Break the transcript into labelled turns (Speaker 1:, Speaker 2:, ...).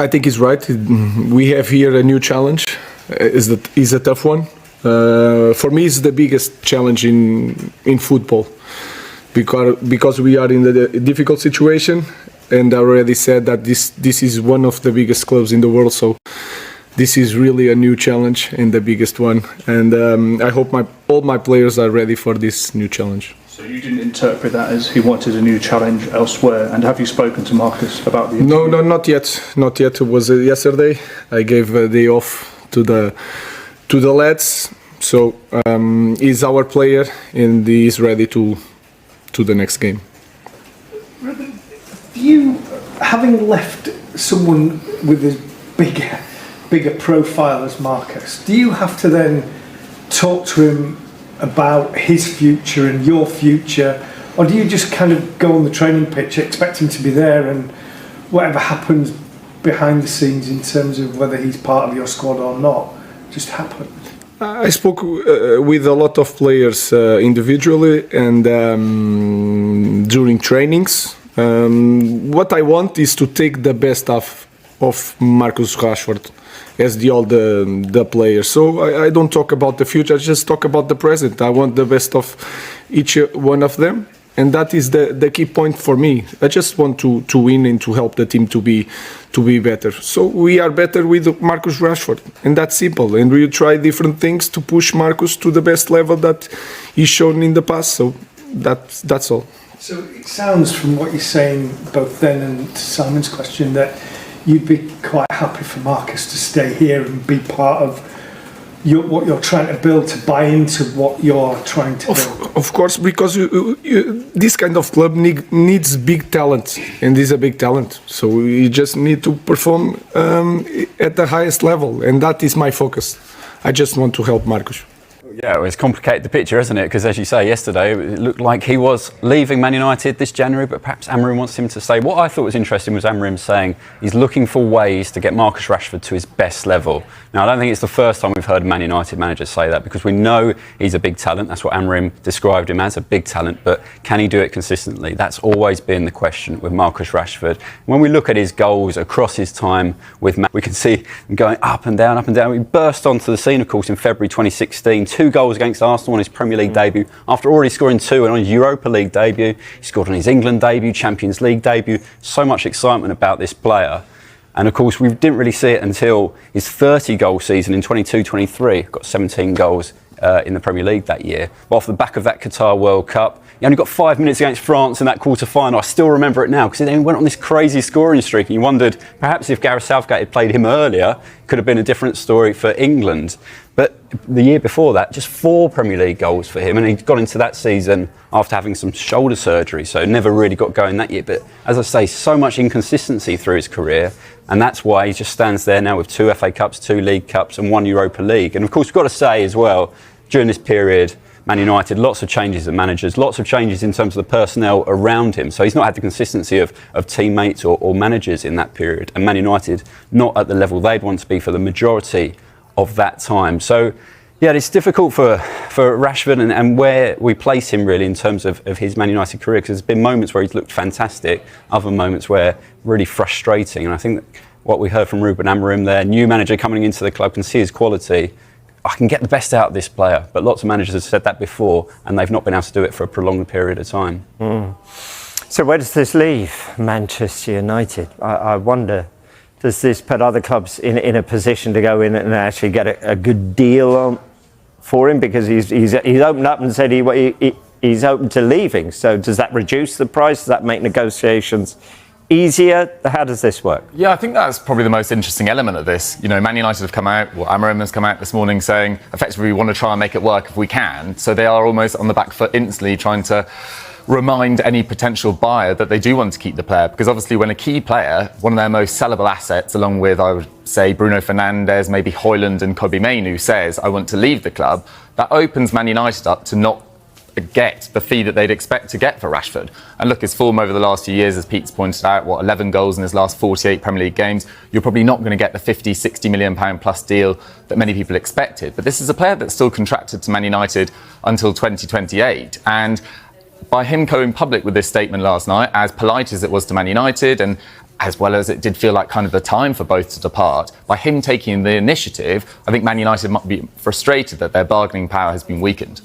Speaker 1: I think he's right. We have here a new challenge. Is a tough one. For me, it's the biggest challenge in football because we are in a difficult situation, and I already said that this is one of the biggest clubs in the world. So this is really a new challenge and the biggest one. And I hope all my players are ready for this new challenge.
Speaker 2: So you didn't interpret that as he wanted a new challenge elsewhere, and have you spoken to Marcus about the interview?
Speaker 1: No, not yet. Not yet. It was yesterday. I gave a day off to the lads. So he's our player and he's ready to the next game.
Speaker 3: Ruben, you, having left someone with as bigger profile as Marcus, do you have to then talk to him about his future and your future, or do you just kind of go on the training pitch, expect him to be there, and whatever happens behind the scenes in terms of whether he's part of your squad or not just happens?
Speaker 1: I spoke with a lot of players individually and during trainings. What I want is to take the best of Marcus Rashford as all the players. So I don't talk about the future, I just talk about the present. I want the best of each one of them, and that is the key point for me. I just want to win and to help the team to be better. So we are better with Marcus Rashford, and that's simple. And we try different things to push Marcus to the best level that he's shown in the past. So that's all.
Speaker 3: So it sounds from what you're saying, both then and to Simon's question, that you'd be quite happy for Marcus to stay here and be part of what you're trying to build, to buy into what you're trying to build.
Speaker 1: Of course, because this kind of club needs big talent, and he's a big talent. So you just need to perform at the highest level, and that is my focus. I just want to help Marcus.
Speaker 4: Yeah, well, it's complicated the picture, isn't it? Because as you say, yesterday it looked like he was leaving Man United this January, but perhaps Amorim wants him to stay. What I thought was interesting was Amorim saying he's looking for ways to get Marcus Rashford to his best level. Now, I don't think it's the first time we've heard a Man United manager say that, because we know he's a big talent. That's what Amorim described him as, a big talent. But can he do it consistently? That's always been the question with Marcus Rashford. When we look at his goals across his time with Man, we can see him going up and down, up and down. He burst onto the scene, of course, in February 2016. 2 goals against Arsenal on his Premier League debut, after already scoring 2, and on his Europa League debut. He scored on his England debut, Champions League debut. So much excitement about this player. And of course, we didn't really see it until his 30-goal season in 22-23. Got 17 goals in the Premier League that year. But off the back of that Qatar World Cup, he only got 5 minutes against France in that quarter-final. I still remember it now, because he then went on this crazy scoring streak, and you wondered perhaps if Gareth Southgate had played him earlier, it could have been a different story for England. But the year before that, just 4 Premier League goals for him, and he got into that season after having some shoulder surgery, so never really got going that year. But as I say, so much inconsistency through his career, and that's why he just stands there now with 2 FA Cups, 2 League Cups and 1 Europa League. And of course, we've got to say as well, during this period, Man United, lots of changes of managers, lots of changes in terms of the personnel around him. So he's not had the consistency of teammates or managers in that period. And Man United, not at the level they'd want to be for the majority of that time. So, yeah, it's difficult for Rashford and where we place him really in terms of his Man United career, because there's been moments where he's looked fantastic, other moments where really frustrating. And I think that what we heard from Ruben Amorim there, new manager coming into the club, can see his quality. I can get the best out of this player, but lots of managers have said that before, and they've not been able to do it for a prolonged period of time.
Speaker 5: So where does this leave Manchester United? I wonder, does this put other clubs in a position to go in and actually get a good deal for him? Because he's opened up and said he's open to leaving. So does that reduce the price? Does that make negotiations easier? How does this work?
Speaker 6: Yeah, I think that's probably the most interesting element of this. You know, Man United have come out, Amorim has come out this morning saying effectively we want to try and make it work if we can. So they are almost on the back foot instantly trying to remind any potential buyer that they do want to keep the player, because obviously when a key player, one of their most sellable assets, along with I would say Bruno Fernandes, maybe Højlund and Kobbie Mainoo, says I want to leave the club, that opens Man United up to not get the fee that they'd expect to get for Rashford. And look, his form over the last few years, as Pete's pointed out, 11 goals in his last 48 Premier League games, you're probably not going to get the 50, 60 million pound plus deal that many people expected. But this is a player that's still contracted to Man United until 2028. And by him going public with this statement last night, as polite as it was to Man United, and as well as it did feel like kind of the time for both to depart, by him taking the initiative, I think Man United might be frustrated that their bargaining power has been weakened.